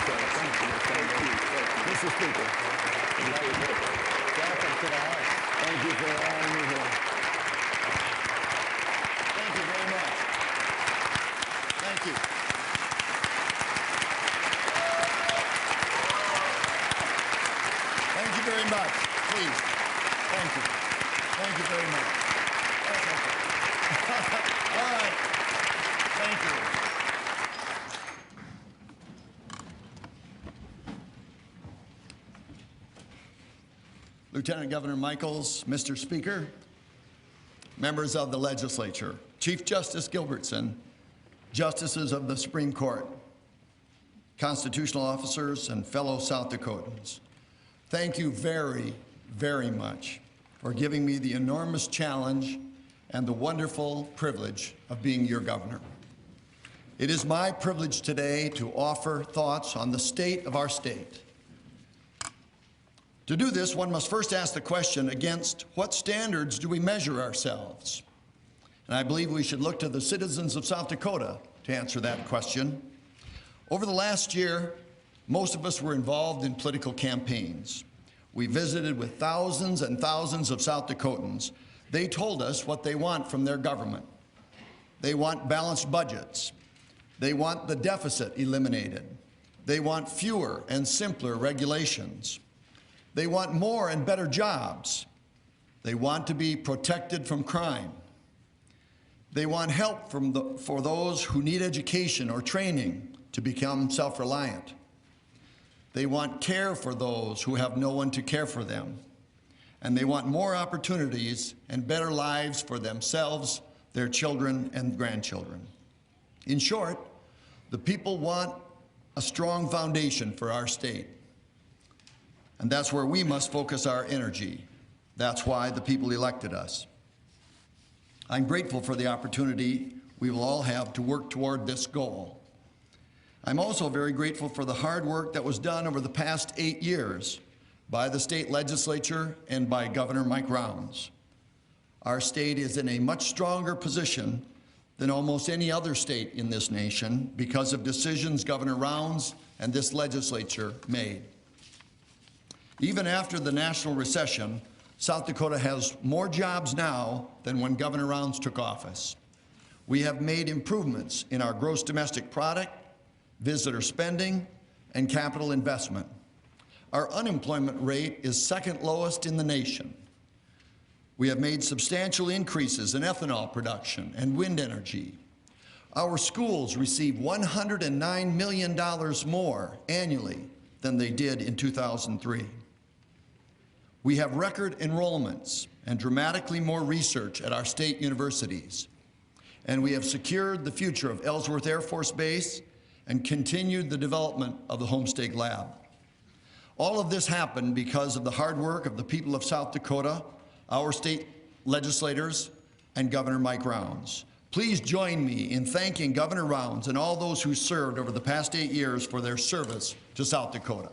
sir. Thank you. Mr. Speaker. Welcome to the House. Thank you for allowing me here. Thank you very much. Thank you. Thank you very much. Please. Thank you. Thank you very much. All right. Thank you. Lieutenant Governor Michaels, Mr. Speaker, members of the legislature, Chief Justice Gilbertson, justices of the Supreme Court, constitutional officers, and fellow South Dakotans, thank you very, very much for giving me the enormous challenge and the wonderful privilege of being your governor. It is my privilege today to offer thoughts on the state of our state. To do this, one must first ask the question, against what standards do we measure ourselves? And I believe we should look to the citizens of South Dakota to answer that question. Over the last year, most of us were involved in political campaigns. We visited with thousands and thousands of South Dakotans. They told us what they want from their government. They want balanced budgets. They want the deficit eliminated. They want fewer and simpler regulations. They want more and better jobs. They want to be protected from crime. They want help for those who need education or training to become self-reliant. They want care for those who have no one to care for them. And they want more opportunities and better lives for themselves, their children, and grandchildren. In short, the people want a strong foundation for our state. And that's where we must focus our energy. That's why the people elected us. I'm grateful for the opportunity we will all have to work toward this goal. I'm also very grateful for the hard work that was done over the past 8 years by the state legislature and by Governor Mike Rounds. Our state is in a much stronger position than almost any other state in this nation because of decisions Governor Rounds and this legislature made. Even after the national recession, South Dakota has more jobs now than when Governor Rounds took office. We have made improvements in our gross domestic product, visitor spending, and capital investment. Our unemployment rate is second lowest in the nation. We have made substantial increases in ethanol production and wind energy. Our schools receive $109 million more annually than they did in 2003. We have record enrollments and dramatically more research at our state universities. And we have secured the future of Ellsworth Air Force Base and continued the development of the Homestake Lab. All of this happened because of the hard work of the people of South Dakota, our state legislators, and Governor Mike Rounds. Please join me in thanking Governor Rounds and all those who served over the past 8 years for their service to South Dakota.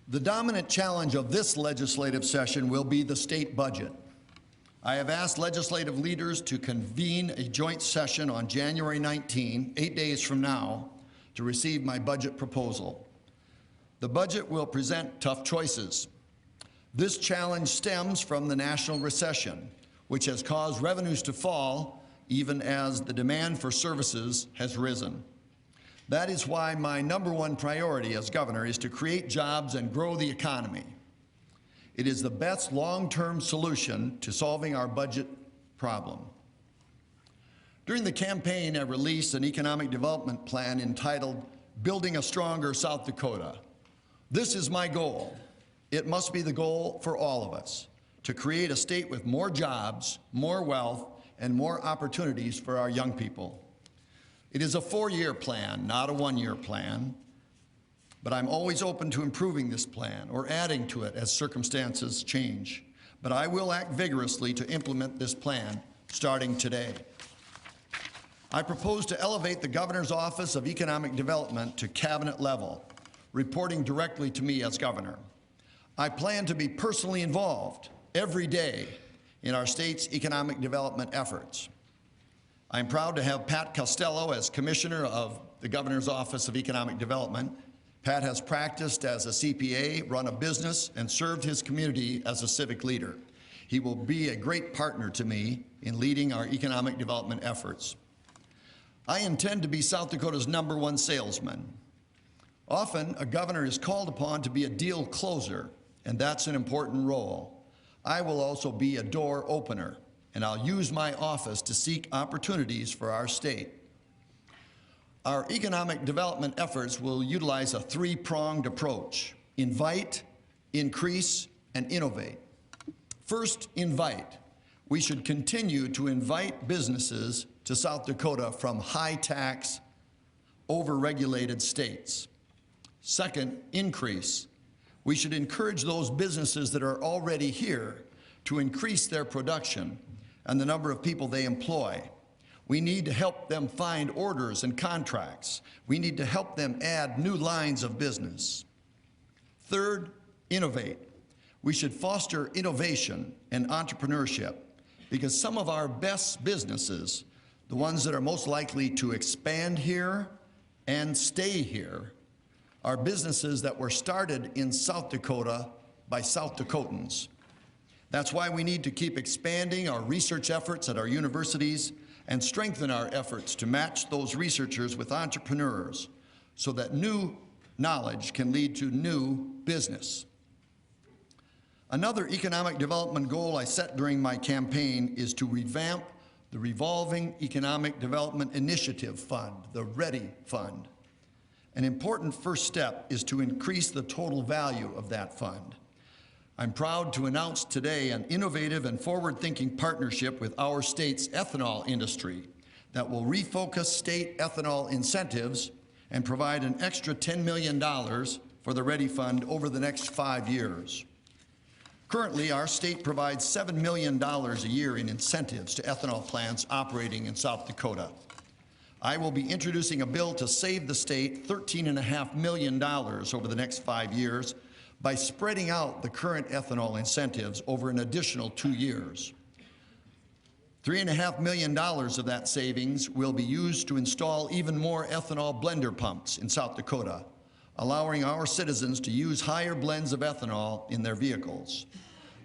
The dominant challenge of this legislative session will be the state budget. I have asked legislative leaders to convene a joint session on January 19, 8 days from now, to receive my budget proposal. The budget will present tough choices. This challenge stems from the national recession, which has caused revenues to fall even as the demand for services has risen. That is why my #1 priority as governor is to create jobs and grow the economy. It is the best long-term solution to solving our budget problem. During the campaign, I released an economic development plan entitled Building a Stronger South Dakota. This is my goal. It must be the goal for all of us, to create a state with more jobs, more wealth, and more opportunities for our young people. It is a 4-year plan, not a 1-year plan, but I'm always open to improving this plan or adding to it as circumstances change. But I will act vigorously to implement this plan starting today. I propose to elevate the Governor's Office of Economic Development to cabinet level, reporting directly to me as governor. I plan to be personally involved every day in our state's economic development efforts. I'm proud to have Pat Costello as Commissioner of the Governor's Office of Economic Development. Pat has practiced as a CPA, run a business, and served his community as a civic leader. He will be a great partner to me in leading our economic development efforts. I intend to be South Dakota's #1 salesman. Often, a governor is called upon to be a deal closer, and that's an important role. I will also be a door opener, and I'll use my office to seek opportunities for our state. Our economic development efforts will utilize a three-pronged approach: invite, increase, and innovate. First, invite. We should continue to invite businesses to South Dakota from high-tax, over-regulated states. Second, increase. We should encourage those businesses that are already here to increase their production and the number of people they employ. We need to help them find orders and contracts. We need to help them add new lines of business. Third, innovate. We should foster innovation and entrepreneurship, because some of our best businesses, the ones that are most likely to expand here and stay here, are businesses that were started in South Dakota by South Dakotans. That's why we need to keep expanding our research efforts at our universities and strengthen our efforts to match those researchers with entrepreneurs so that new knowledge can lead to new business. Another economic development goal I set during my campaign is to revamp the Revolving Economic Development Initiative Fund, the READY Fund. An important first step is to increase the total value of that fund. I'm proud to announce today an innovative and forward-thinking partnership with our state's ethanol industry that will refocus state ethanol incentives and provide an extra $10 million for the READY Fund over the next 5 years. Currently, our state provides $7 million a year in incentives to ethanol plants operating in South Dakota. I will be introducing a bill to save the state $13.5 million over the next 5 years by spreading out the current ethanol incentives over an additional 2 years. $3.5 million of that savings will be used to install even more ethanol blender pumps in South Dakota, allowing our citizens to use higher blends of ethanol in their vehicles.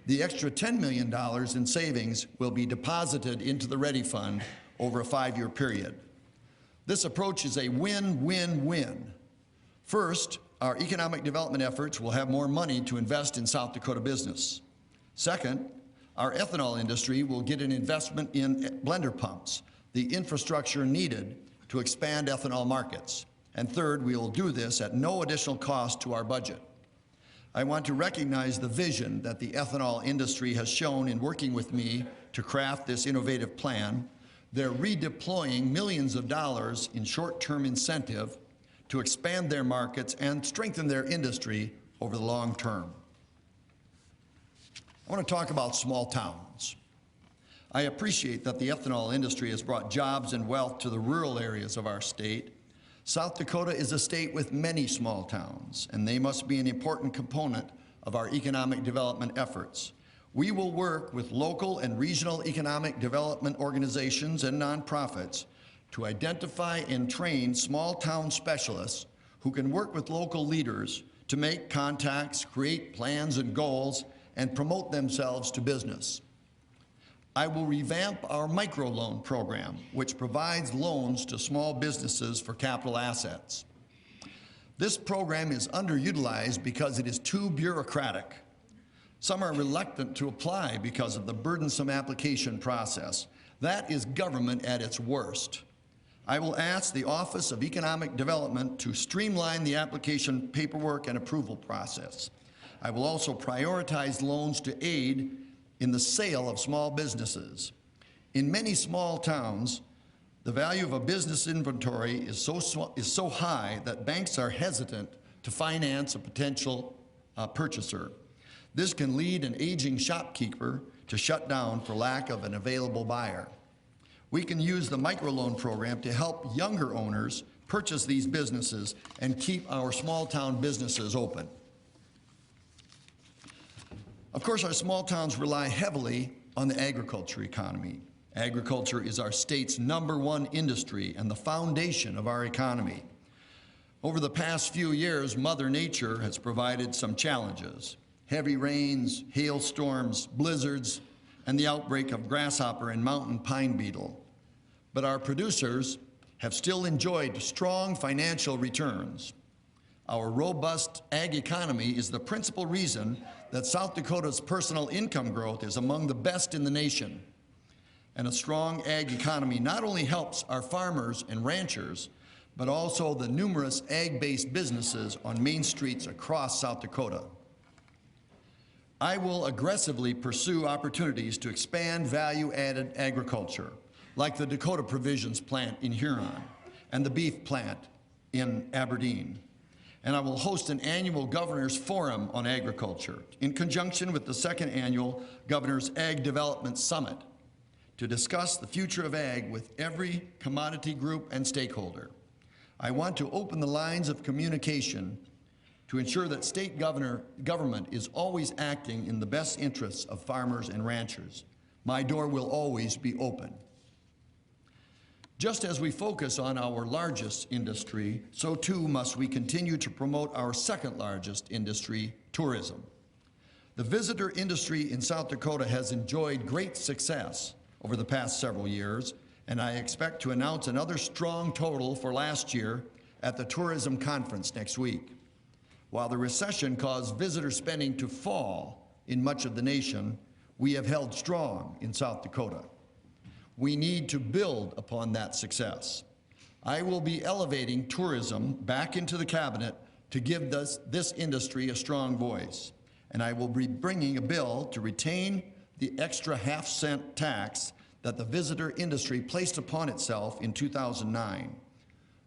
The extra $10 million in savings will be deposited into the READY Fund over a 5-year period. This approach is a win-win-win. First, our economic development efforts will have more money to invest in South Dakota business. Second, our ethanol industry will get an investment in blender pumps, the infrastructure needed to expand ethanol markets. And third, we will do this at no additional cost to our budget. I want to recognize the vision that the ethanol industry has shown in working with me to craft this innovative plan. They're redeploying millions of dollars in short-term incentive to expand their markets and strengthen their industry over the long term. I want to talk about small towns. I appreciate that the ethanol industry has brought jobs and wealth to the rural areas of our state. South Dakota is a state with many small towns, and they must be an important component of our economic development efforts. We will work with local and regional economic development organizations and nonprofits to identify and train small town specialists who can work with local leaders to make contacts, create plans and goals, and promote themselves to business. I will revamp our microloan program, which provides loans to small businesses for capital assets. This program is underutilized because it is too bureaucratic. Some are reluctant to apply because of the burdensome application process. That is government at its worst. I will ask the Office of Economic Development to streamline the application paperwork and approval process. I will also prioritize loans to aid in the sale of small businesses. In many small towns, the value of a business inventory is so high that banks are hesitant to finance a potential purchaser. This can lead an aging shopkeeper to shut down for lack of an available buyer. We can use the microloan program to help younger owners purchase these businesses and keep our small town businesses open. Of course, our small towns rely heavily on the agriculture economy. Agriculture is our state's #1 industry and the foundation of our economy. Over the past few years, Mother Nature has provided some challenges. Heavy rains, hailstorms, blizzards, and the outbreak of grasshopper and mountain pine beetle. But our producers have still enjoyed strong financial returns. Our robust ag economy is the principal reason that South Dakota's personal income growth is among the best in the nation. And a strong ag economy not only helps our farmers and ranchers, but also the numerous ag-based businesses on main streets across South Dakota. I will aggressively pursue opportunities to expand value-added agriculture, like the Dakota Provisions plant in Huron and the beef plant in Aberdeen. And I will host an annual Governor's Forum on Agriculture in conjunction with the second annual Governor's Ag Development Summit to discuss the future of ag with every commodity group and stakeholder. I want to open the lines of communication to ensure that state government is always acting in the best interests of farmers and ranchers. My door will always be open. Just as we focus on our largest industry, so too must we continue to promote our second largest industry, tourism. The visitor industry in South Dakota has enjoyed great success over the past several years, and I expect to announce another strong total for last year at the tourism conference next week. While the recession caused visitor spending to fall in much of the nation, we have held strong in South Dakota. We need to build upon that success. I will be elevating tourism back into the cabinet to give this industry a strong voice, and I will be bringing a bill to retain the extra half-cent tax that the visitor industry placed upon itself in 2009.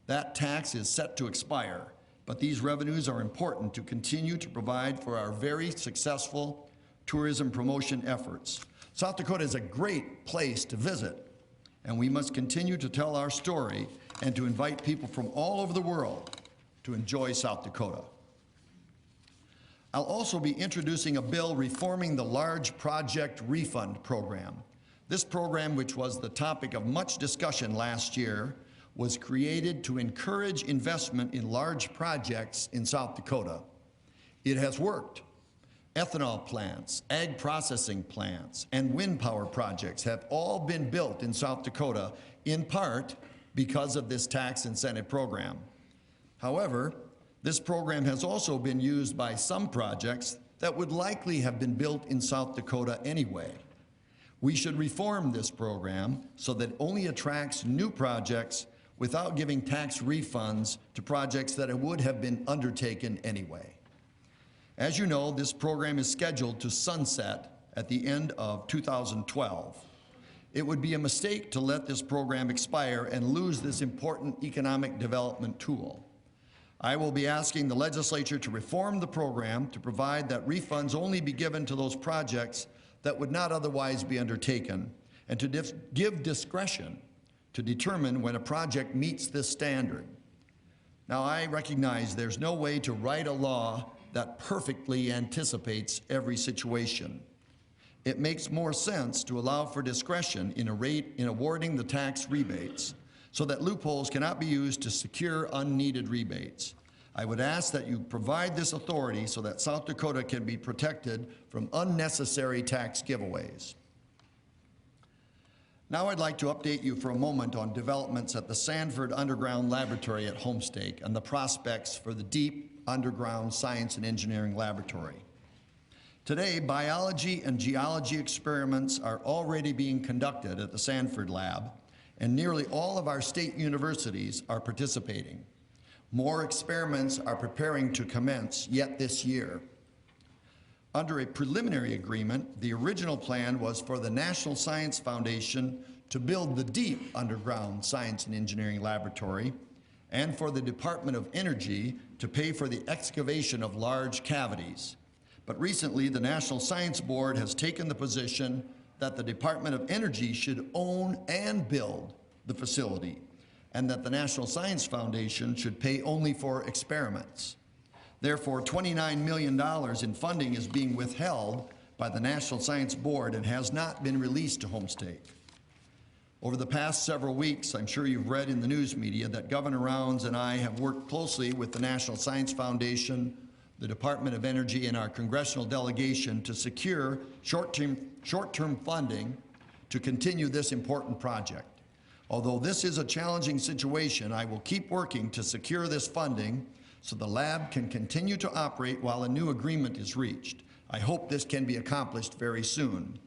That tax is set to expire, but these revenues are important to continue to provide for our very successful tourism promotion efforts. South Dakota is a great place to visit, and we must continue to tell our story and to invite people from all over the world to enjoy South Dakota. I'll also be introducing a bill reforming the large project refund program. This program, which was the topic of much discussion last year, was created to encourage investment in large projects in South Dakota. It has worked. Ethanol plants, ag processing plants, and wind power projects have all been built in South Dakota, in part because of this tax incentive program. However, this program has also been used by some projects that would likely have been built in South Dakota anyway. We should reform this program so that it only attracts new projects without giving tax refunds to projects that would have been undertaken anyway. As you know, this program is scheduled to sunset at the end of 2012. It would be a mistake to let this program expire and lose this important economic development tool. I will be asking the legislature to reform the program to provide that refunds only be given to those projects that would not otherwise be undertaken, and to give discretion to determine when a project meets this standard. Now, I recognize there's no way to write a law that perfectly anticipates every situation. It makes more sense to allow for discretion in awarding the tax rebates so that loopholes cannot be used to secure unneeded rebates. I would ask that you provide this authority so that South Dakota can be protected from unnecessary tax giveaways. Now I'd like to update you for a moment on developments at the Sanford Underground Laboratory at Homestake and the prospects for the deep underground science and engineering laboratory. Today, biology and geology experiments are already being conducted at the Sanford Lab, and nearly all of our state universities are participating. More experiments are preparing to commence yet this year. Under a preliminary agreement, the original plan was for the National Science Foundation to build the deep underground science and engineering laboratory, and for the Department of Energy to pay for the excavation of large cavities. But recently, the National Science Board has taken the position that the Department of Energy should own and build the facility, and that the National Science Foundation should pay only for experiments. Therefore, $29 million in funding is being withheld by the National Science Board and has not been released to Homestake. Over the past several weeks, I'm sure you've read in the news media that Governor Rounds and I have worked closely with the National Science Foundation, the Department of Energy, and our congressional delegation to secure short-term funding to continue this important project. Although this is a challenging situation, I will keep working to secure this funding so the lab can continue to operate while a new agreement is reached. I hope this can be accomplished very soon.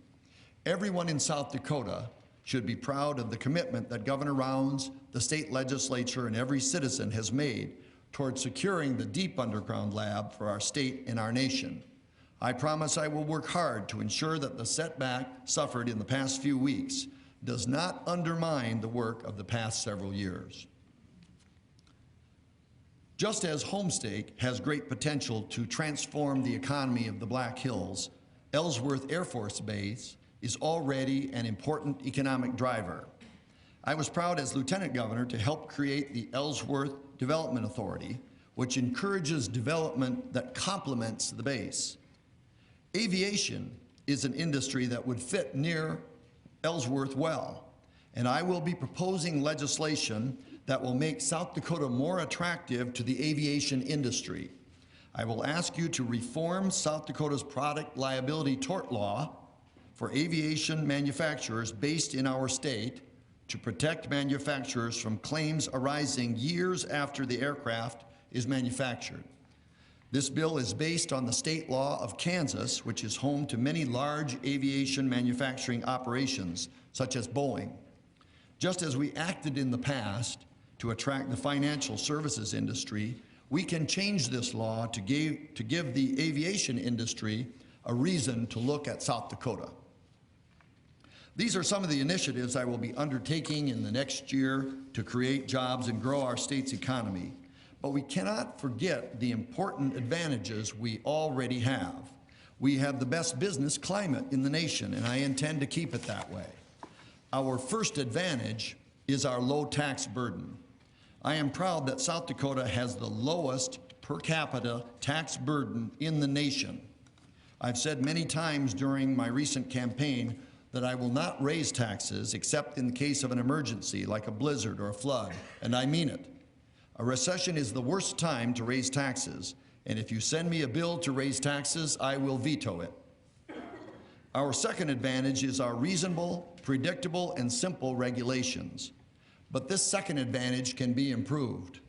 Everyone in South Dakota should be proud of the commitment that Governor Rounds, the state legislature, and every citizen has made toward securing the deep underground lab for our state and our nation. I promise I will work hard to ensure that the setback suffered in the past few weeks does not undermine the work of the past several years. Just as Homestake has great potential to transform the economy of the Black Hills, Ellsworth Air Force Base is already an important economic driver. I was proud as Lieutenant Governor to help create the Ellsworth Development Authority, which encourages development that complements the base. Aviation is an industry that would fit near Ellsworth well, and I will be proposing legislation that will make South Dakota more attractive to the aviation industry. I will ask you to reform South Dakota's product liability tort law for aviation manufacturers based in our state to protect manufacturers from claims arising years after the aircraft is manufactured. This bill is based on the state law of Kansas, which is home to many large aviation manufacturing operations, such as Boeing. Just as we acted in the past to attract the financial services industry, we can change this law to give the aviation industry a reason to look at South Dakota. These are some of the initiatives I will be undertaking in the next year to create jobs and grow our state's economy. But we cannot forget the important advantages we already have. We have the best business climate in the nation, and I intend to keep it that way. Our first advantage is our low tax burden. I am proud that South Dakota has the lowest per capita tax burden in the nation. I've said many times during my recent campaign that I will not raise taxes except in the case of an emergency like a blizzard or a flood, and I mean it. A recession is the worst time to raise taxes, and if you send me a bill to raise taxes, I will veto it. Our second advantage is our reasonable, predictable, and simple regulations. But this second advantage can be improved.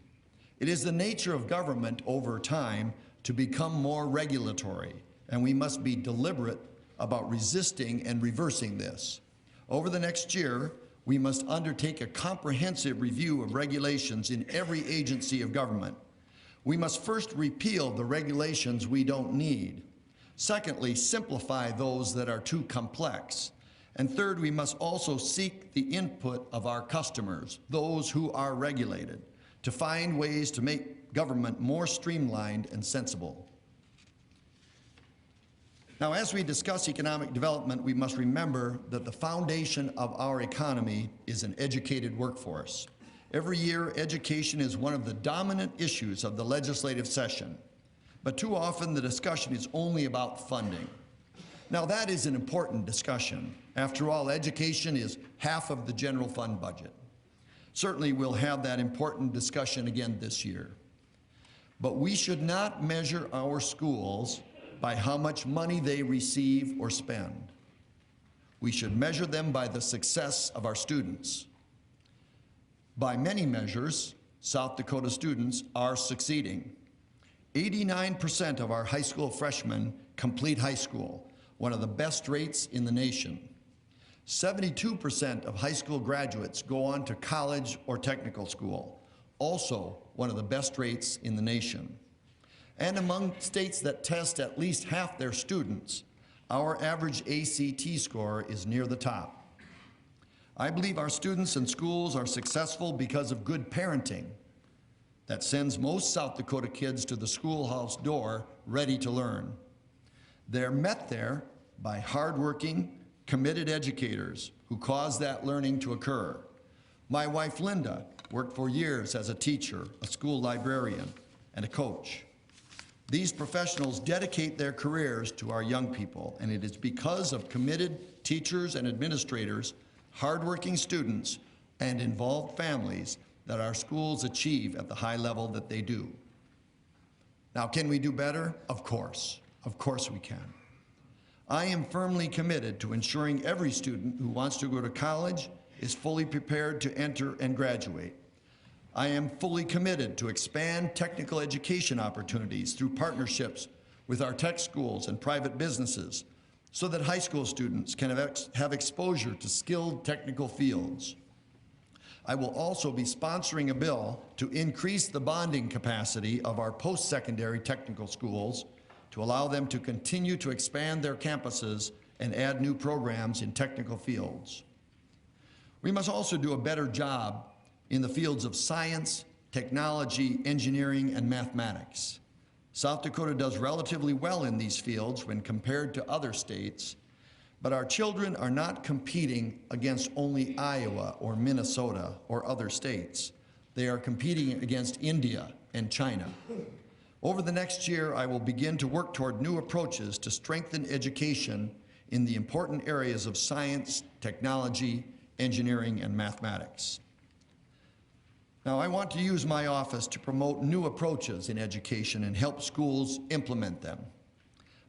It is the nature of government over time to become more regulatory, and we must be deliberate about resisting and reversing this. Over the next year, we must undertake a comprehensive review of regulations in every agency of government. We must first repeal the regulations we don't need. Secondly, simplify those that are too complex. And third, we must also seek the input of our customers, those who are regulated, to find ways to make government more streamlined and sensible. Now, as we discuss economic development, we must remember that the foundation of our economy is an educated workforce. Every year, education is one of the dominant issues of the legislative session, but too often the discussion is only about funding. Now, that is an important discussion. After all, education is half of the general fund budget. Certainly, we'll have that important discussion again this year. But we should not measure our schools by how much money they receive or spend. We should measure them by the success of our students. By many measures, South Dakota students are succeeding. 89% of our high school freshmen complete high school, one of the best rates in the nation. 72% of high school graduates go on to college or technical school, also one of the best rates in the nation. And among states that test at least half their students, our average ACT score is near the top. I believe our students and schools are successful because of good parenting that sends most South Dakota kids to the schoolhouse door ready to learn. They're met there by hardworking, committed educators who cause that learning to occur. My wife, Linda, worked for years as a teacher, a school librarian, and a coach. These professionals dedicate their careers to our young people, and it is because of committed teachers and administrators, hardworking students, and involved families that our schools achieve at the high level that they do. Now, can we do better? Of course. Of course we can. I am firmly committed to ensuring every student who wants to go to college is fully prepared to enter and graduate. I am fully committed to expand technical education opportunities through partnerships with our tech schools and private businesses so that high school students can have exposure to skilled technical fields. I will also be sponsoring a bill to increase the bonding capacity of our post-secondary technical schools to allow them to continue to expand their campuses and add new programs in technical fields. We must also do a better job in the fields of science, technology, engineering, and mathematics. South Dakota does relatively well in these fields when compared to other states, but our children are not competing against only Iowa or Minnesota or other states. They are competing against India and China. Over the next year, I will begin to work toward new approaches to strengthen education in the important areas of science, technology, engineering, and mathematics. Now, I want to use my office to promote new approaches in education and help schools implement them.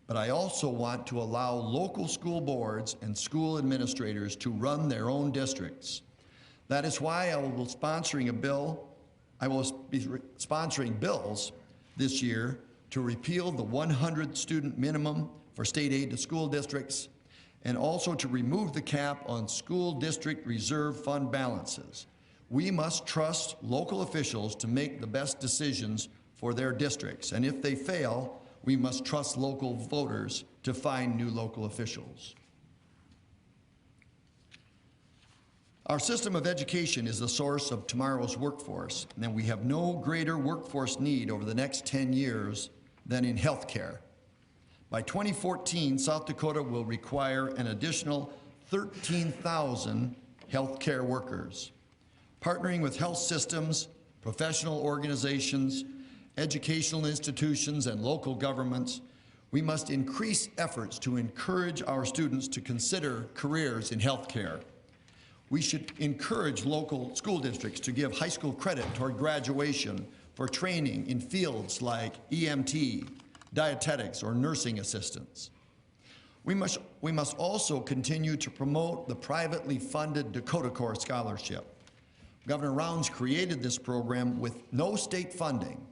But I also want to allow local school boards and school administrators to run their own districts. That is why I will be sponsoring bills this year to repeal the 100 student minimum for state aid to school districts and also to remove the cap on school district reserve fund balances. We must trust local officials to make the best decisions for their districts, and if they fail, we must trust local voters to find new local officials. Our system of education is the source of tomorrow's workforce, and we have no greater workforce need over the next 10 years than in healthcare. By 2014, South Dakota will require an additional 13,000 healthcare workers. Partnering with health systems, professional organizations, educational institutions, and local governments, we must increase efforts to encourage our students to consider careers in healthcare. We should encourage local school districts to give high school credit toward graduation for training in fields like EMT, dietetics, or nursing assistants. We must also continue to promote the privately funded Dakota Corps Scholarship. Governor Rounds created this program with no state funding,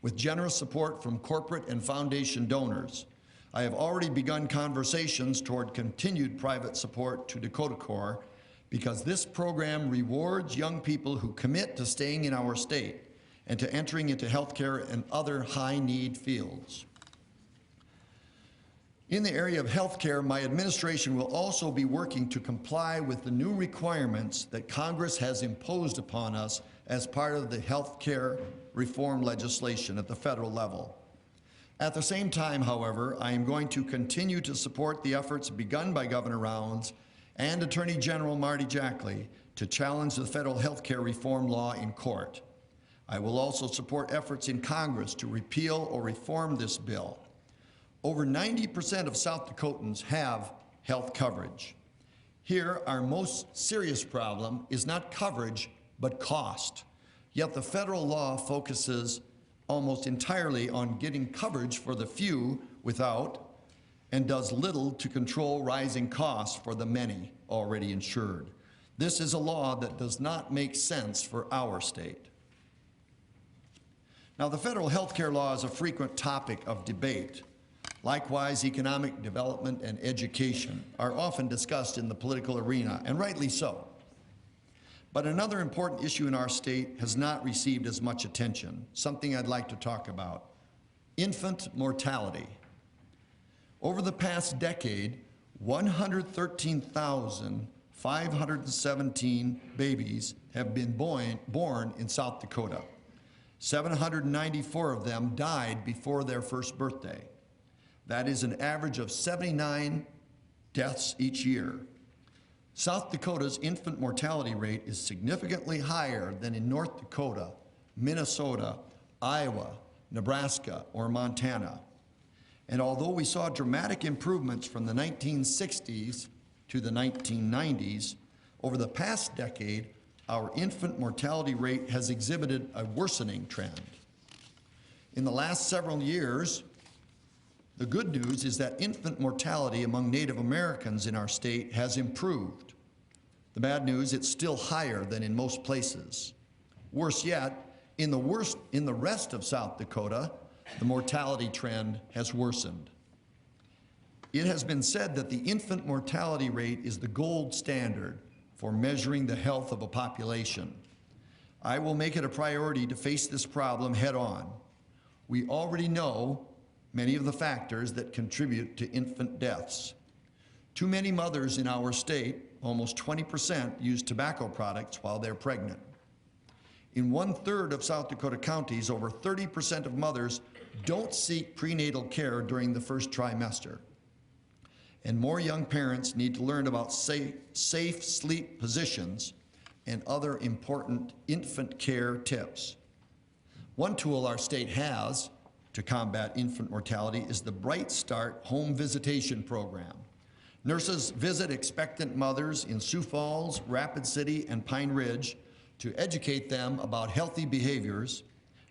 with generous support from corporate and foundation donors. I have already begun conversations toward continued private support to Dakota Corps because this program rewards young people who commit to staying in our state and to entering into healthcare and other high-need fields. In the area of healthcare, my administration will also be working to comply with the new requirements that Congress has imposed upon us as part of the healthcare reform legislation at the federal level. At the same time, however, I am going to continue to support the efforts begun by Governor Rounds and Attorney General Marty Jackley to challenge the federal healthcare reform law in court. I will also support efforts in Congress to repeal or reform this bill. Over 90% of South Dakotans have health coverage. Here, our most serious problem is not coverage, but cost. Yet the federal law focuses almost entirely on getting coverage for the few without, and does little to control rising costs for the many already insured. This is a law that does not make sense for our state. Now, the federal health care law is a frequent topic of debate. Likewise, economic development and education are often discussed in the political arena, and rightly so. But another important issue in our state has not received as much attention, something I'd like to talk about: infant mortality. Over the past decade, 113,517 babies have been born in South Dakota. 794 of them died before their first birthday. That is an average of 79 deaths each year. South Dakota's infant mortality rate is significantly higher than in North Dakota, Minnesota, Iowa, Nebraska, or Montana. And although we saw dramatic improvements from the 1960s to the 1990s, over the past decade, our infant mortality rate has exhibited a worsening trend. In the last several years, the good news is that infant mortality among Native Americans in our state has improved. The bad news, it's still higher than in most places. Worse yet, in the rest of South Dakota, the mortality trend has worsened. It has been said that the infant mortality rate is the gold standard for measuring the health of a population. I will make it a priority to face this problem head on. We already know many of the factors that contribute to infant deaths. Too many mothers in our state, almost 20%, use tobacco products while they're pregnant. In 1/3 of South Dakota counties, over 30% of mothers don't seek prenatal care during the first trimester. And more young parents need to learn about safe sleep positions and other important infant care tips. One tool our state has to combat infant mortality is the Bright Start Home Visitation Program. Nurses visit expectant mothers in Sioux Falls, Rapid City, and Pine Ridge to educate them about healthy behaviors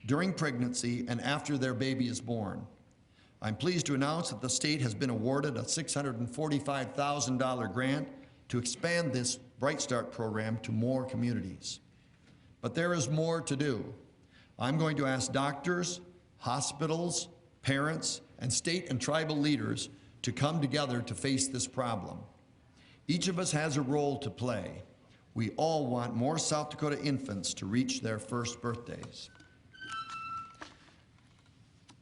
during pregnancy and after their baby is born. I'm pleased to announce that the state has been awarded a $645,000 grant to expand this Bright Start program to more communities. But there is more to do. I'm going to ask doctors, hospitals, parents, and state and tribal leaders to come together to face this problem. Each of us has a role to play. We all want more South Dakota infants to reach their first birthdays.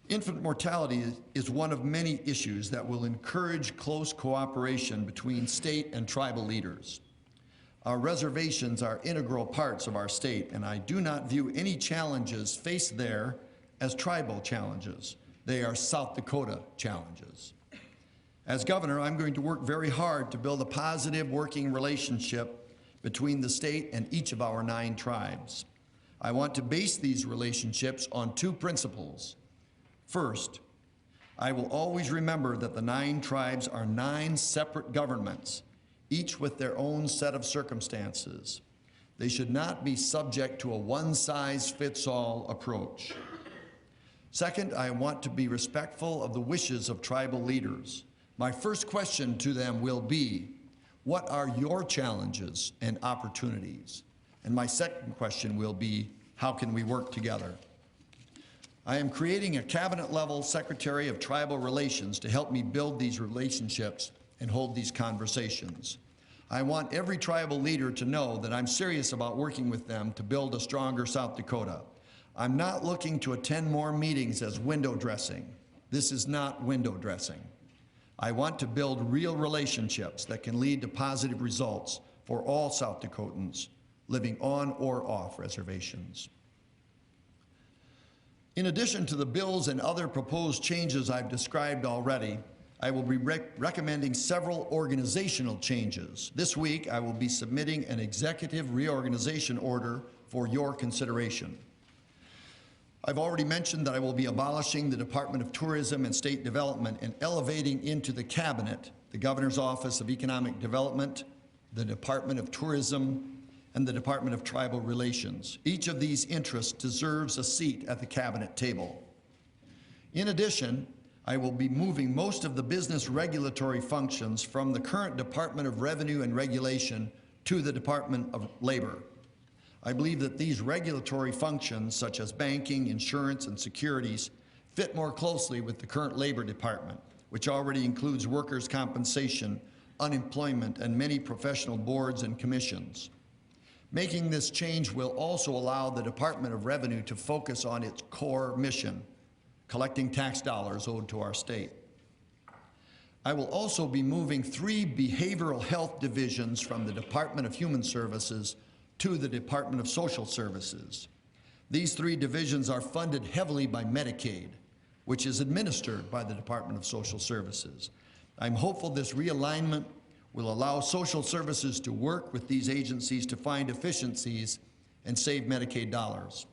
Infant mortality is one of many issues that will encourage close cooperation between state and tribal leaders. Our reservations are integral parts of our state, and I do not view any challenges faced there as tribal challenges. They are South Dakota challenges. As governor, I'm going to work very hard to build a positive working relationship between the state and each of our 9 tribes. I want to base these relationships on 2 principles. First, I will always remember that the 9 tribes are 9 separate governments, each with their own set of circumstances. They should not be subject to a one-size-fits-all approach. Second, I want to be respectful of the wishes of tribal leaders. My first question to them will be, what are your challenges and opportunities? And my second question will be, how can we work together? I am creating a cabinet-level Secretary of Tribal Relations to help me build these relationships and hold these conversations. I want every tribal leader to know that I'm serious about working with them to build a stronger South Dakota. I'm not looking to attend more meetings as window dressing. This is not window dressing. I want to build real relationships that can lead to positive results for all South Dakotans living on or off reservations. In addition to the bills and other proposed changes I've described already, I will be recommending several organizational changes. This week, I will be submitting an executive reorganization order for your consideration. I've already mentioned that I will be abolishing the Department of Tourism and State Development and elevating into the Cabinet the Governor's Office of Economic Development, the Department of Tourism, and the Department of Tribal Relations. Each of these interests deserves a seat at the Cabinet table. In addition, I will be moving most of the business regulatory functions from the current Department of Revenue and Regulation to the Department of Labor. I believe that these regulatory functions, such as banking, insurance, and securities, fit more closely with the current Labor Department, which already includes workers' compensation, unemployment, and many professional boards and commissions. Making this change will also allow the Department of Revenue to focus on its core mission, collecting tax dollars owed to our state. I will also be moving 3 behavioral health divisions from the Department of Human Services to the Department of Social Services. These 3 divisions are funded heavily by Medicaid, which is administered by the Department of Social Services. I'm hopeful this realignment will allow social services to work with these agencies to find efficiencies and save Medicaid dollars.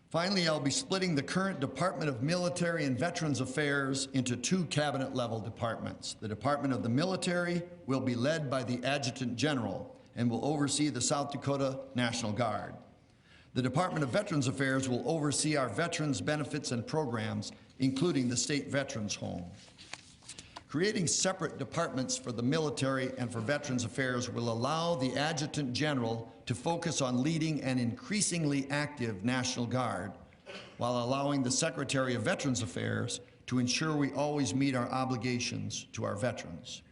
Finally, I'll be splitting the current Department of Military and Veterans Affairs into two cabinet-level departments. The Department of the Military will be led by the Adjutant General and will oversee the South Dakota National Guard. The Department of Veterans Affairs will oversee our veterans' benefits and programs, including the State Veterans Home. Creating separate departments for the military and for Veterans Affairs will allow the Adjutant General to focus on leading an increasingly active National Guard, while allowing the Secretary of Veterans Affairs to ensure we always meet our obligations to our veterans.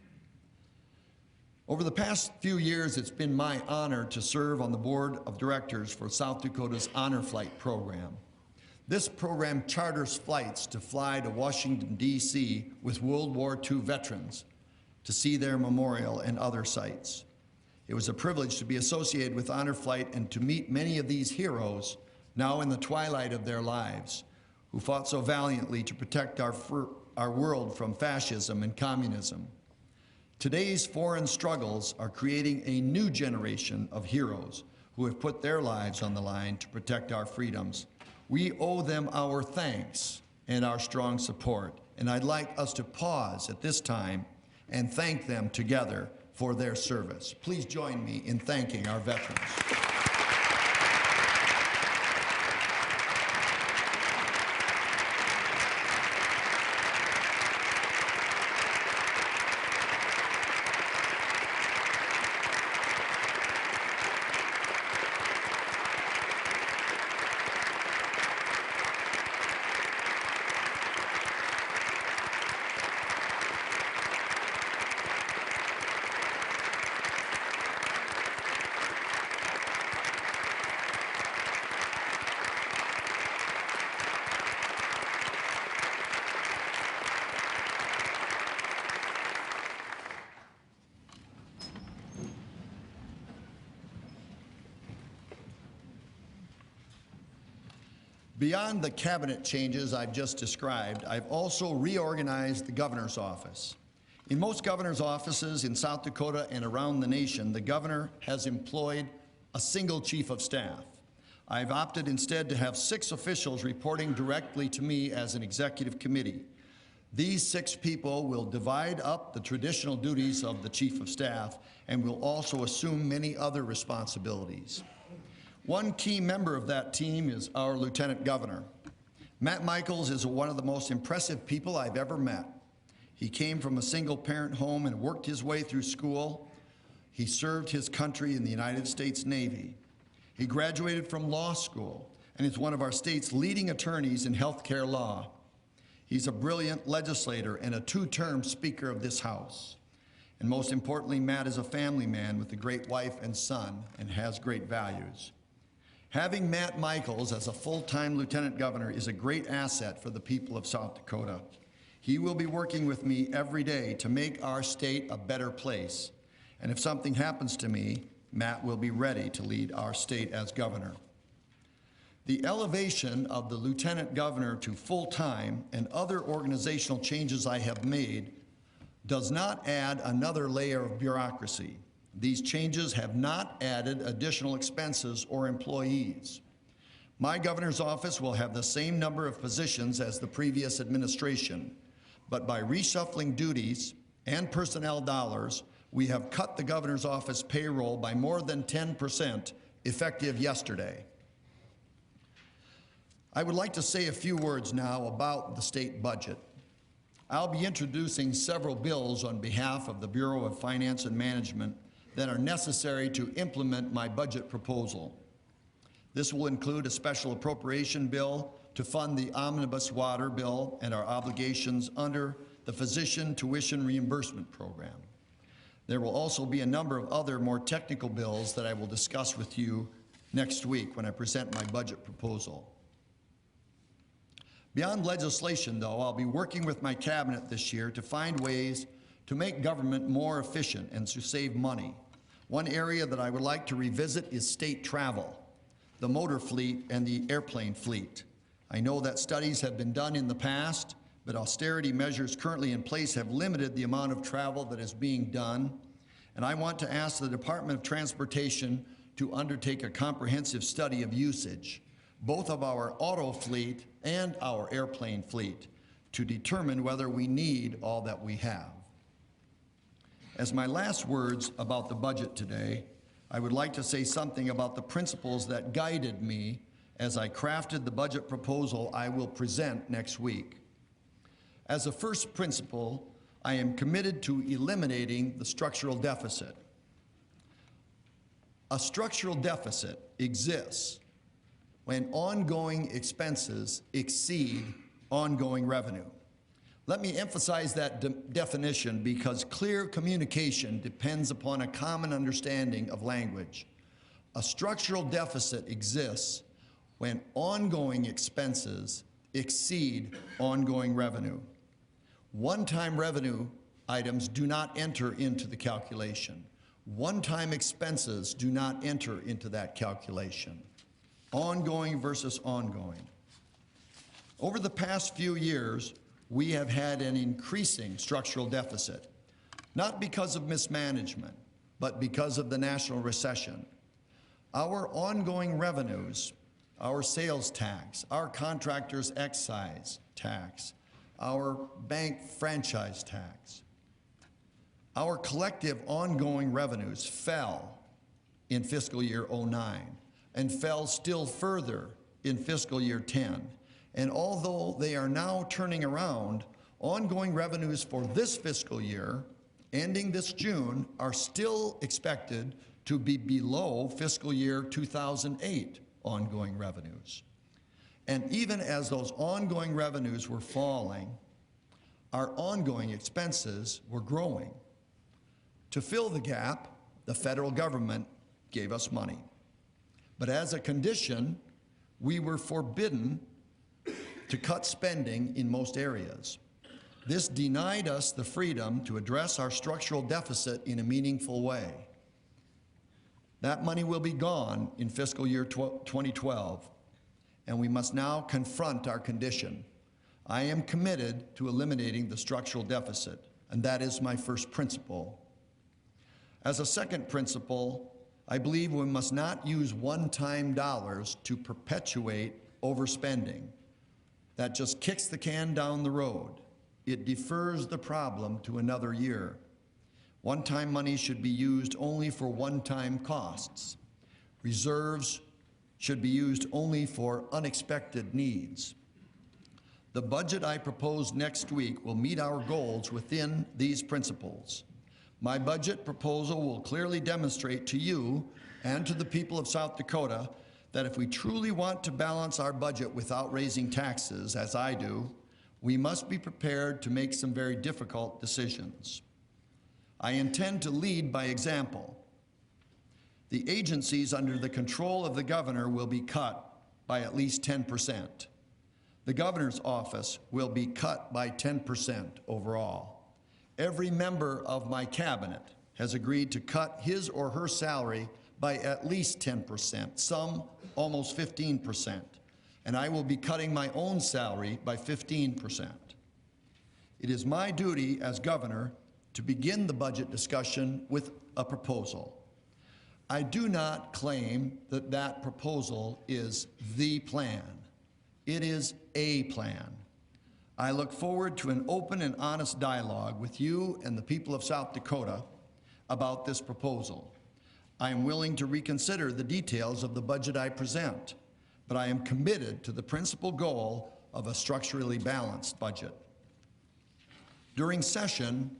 Over the past few years, it's been my honor to serve on the Board of Directors for South Dakota's Honor Flight program. This program charters flights to fly to Washington, D.C. with World War II veterans to see their memorial and other sites. It was a privilege to be associated with Honor Flight and to meet many of these heroes now in the twilight of their lives, who fought so valiantly to protect our world from fascism and communism. Today's foreign struggles are creating a new generation of heroes who have put their lives on the line to protect our freedoms. We owe them our thanks and our strong support, and I'd like us to pause at this time and thank them together for their service. Please join me in thanking our veterans. Beyond the cabinet changes I've just described, I've also reorganized the governor's office. In most governor's offices in South Dakota and around the nation, the governor has employed a single chief of staff. I've opted instead to have 6 officials reporting directly to me as an executive committee. These 6 people will divide up the traditional duties of the chief of staff and will also assume many other responsibilities. One key member of that team is our lieutenant governor. Matt Michaels is one of the most impressive people I've ever met. He came from a single-parent home and worked his way through school. He served his country in the United States Navy. He graduated from law school and is one of our state's leading attorneys in healthcare law. He's a brilliant legislator and a 2-term Speaker of this House. And most importantly, Matt is a family man with a great wife and son and has great values. Having Matt Michaels as a full-time lieutenant governor is a great asset for the people of South Dakota. He will be working with me every day to make our state a better place. And if something happens to me, Matt will be ready to lead our state as governor. The elevation of the lieutenant governor to full-time and other organizational changes I have made does not add another layer of bureaucracy. These changes have not added additional expenses or employees. My governor's office will have the same number of positions as the previous administration, but by reshuffling duties and personnel dollars, we have cut the governor's office payroll by more than 10% effective yesterday. I would like to say a few words now about the state budget. I'll be introducing several bills on behalf of the Bureau of Finance and Management that are necessary to implement my budget proposal. This will include a special appropriation bill to fund the omnibus water bill and our obligations under the physician tuition reimbursement program. There will also be a number of other more technical bills that I will discuss with you next week when I present my budget proposal. Beyond legislation, though, I'll be working with my cabinet this year to find ways to make government more efficient and to save money. One area that I would like to revisit is state travel, the motor fleet and the airplane fleet. I know that studies have been done in the past, but austerity measures currently in place have limited the amount of travel that is being done. And I want to ask the Department of Transportation to undertake a comprehensive study of usage, both of our auto fleet and our airplane fleet, to determine whether we need all that we have. As my last words about the budget today, I would like to say something about the principles that guided me as I crafted the budget proposal I will present next week. As a first principle, I am committed to eliminating the structural deficit. A structural deficit exists when ongoing expenses exceed ongoing revenue. Let me emphasize that definition because clear communication depends upon a common understanding of language. A structural deficit exists when ongoing expenses exceed ongoing revenue. One-time revenue items do not enter into the calculation. One-time expenses do not enter into that calculation. Ongoing versus ongoing. Over the past few years, we have had an increasing structural deficit, not because of mismanagement, but because of the national recession. Our ongoing revenues, our sales tax, our contractors' excise tax, our bank franchise tax, our collective ongoing revenues fell in fiscal year '09 and fell still further in fiscal year '10. And although they are now turning around, ongoing revenues for this fiscal year, ending this June, are still expected to be below fiscal year 2008 ongoing revenues. And even as those ongoing revenues were falling, our ongoing expenses were growing. To fill the gap, the federal government gave us money. But as a condition, we were forbidden to cut spending in most areas. This denied us the freedom to address our structural deficit in a meaningful way. That money will be gone in fiscal year 2012, and we must now confront our condition. I am committed to eliminating the structural deficit, and that is my first principle. As a second principle, I believe we must not use one-time dollars to perpetuate overspending. That just kicks the can down the road. It defers the problem to another year. One-time money should be used only for one-time costs. Reserves should be used only for unexpected needs. The budget I propose next week will meet our goals within these principles. My budget proposal will clearly demonstrate to you and to the people of South Dakota that if we truly want to balance our budget without raising taxes, as I do, we must be prepared to make some very difficult decisions. I intend to lead by example. The agencies under the control of the governor will be cut by at least 10%. The governor's office will be cut by 10% overall. Every member of my cabinet has agreed to cut his or her salary by at least 10%, some almost 15%, and I will be cutting my own salary by 15%. It is my duty as governor to begin the budget discussion with a proposal. I do not claim that that proposal is the plan. It is a plan. I look forward to an open and honest dialogue with you and the people of South Dakota about this proposal. I am willing to reconsider the details of the budget I present, but I am committed to the principal goal of a structurally balanced budget. During session,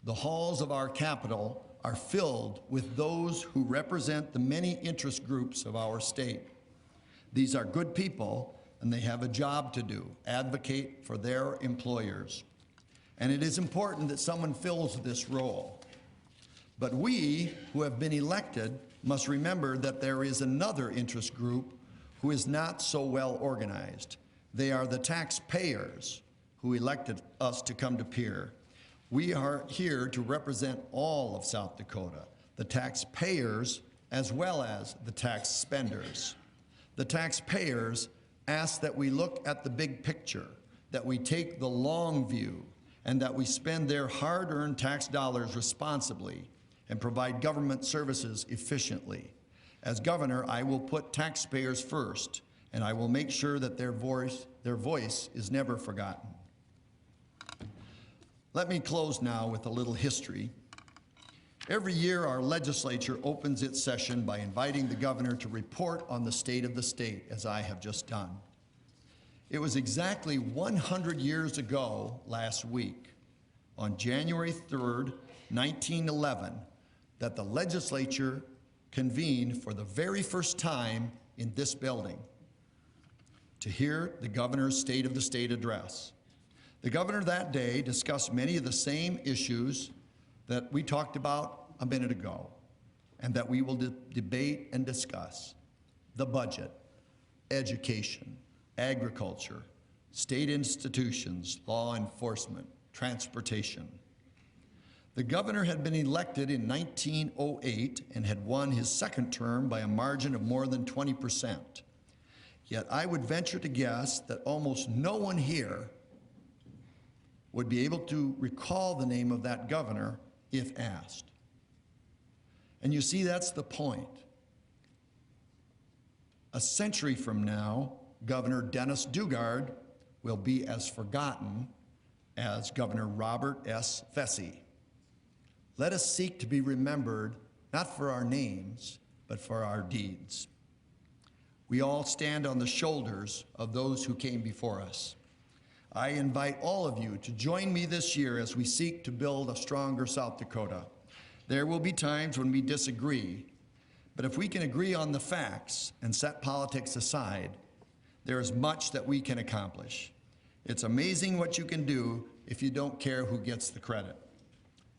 the halls of our Capitol are filled with those who represent the many interest groups of our state. These are good people, and they have a job to do, advocate for their employers. And it is important that someone fills this role. But we, who have been elected, must remember that there is another interest group who is not so well organized. They are the taxpayers who elected us to come to Pierre. We are here to represent all of South Dakota, the taxpayers as well as the tax spenders. The taxpayers ask that we look at the big picture, that we take the long view and that we spend their hard-earned tax dollars responsibly and provide government services efficiently. As governor, I will put taxpayers first, and I will make sure that their voice is never forgotten. Let me close now with a little history. Every year, our legislature opens its session by inviting the governor to report on the state of the state, as I have just done. It was exactly 100 years ago last week, on January 3rd, 1911, that the legislature convened for the very first time in this building to hear the governor's State of the State address. The governor that day discussed many of the same issues that we talked about a minute ago and that we will debate and discuss: the budget, education, agriculture, state institutions, law enforcement, transportation. The governor had been elected in 1908 and had won his second term by a margin of more than 20%. Yet I would venture to guess that almost no one here would be able to recall the name of that governor if asked. And you see, that's the point. A century from now, Governor Dennis Daugaard will be as forgotten as Governor Robert S. Vesey. Let us seek to be remembered, not for our names, but for our deeds. We all stand on the shoulders of those who came before us. I invite all of you to join me this year as we seek to build a stronger South Dakota. There will be times when we disagree, but if we can agree on the facts and set politics aside, there is much that we can accomplish. It's amazing what you can do if you don't care who gets the credit.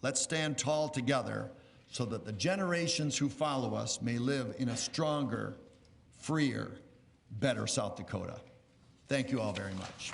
Let's stand tall together so that the generations who follow us may live in a stronger, freer, better South Dakota. Thank you all very much.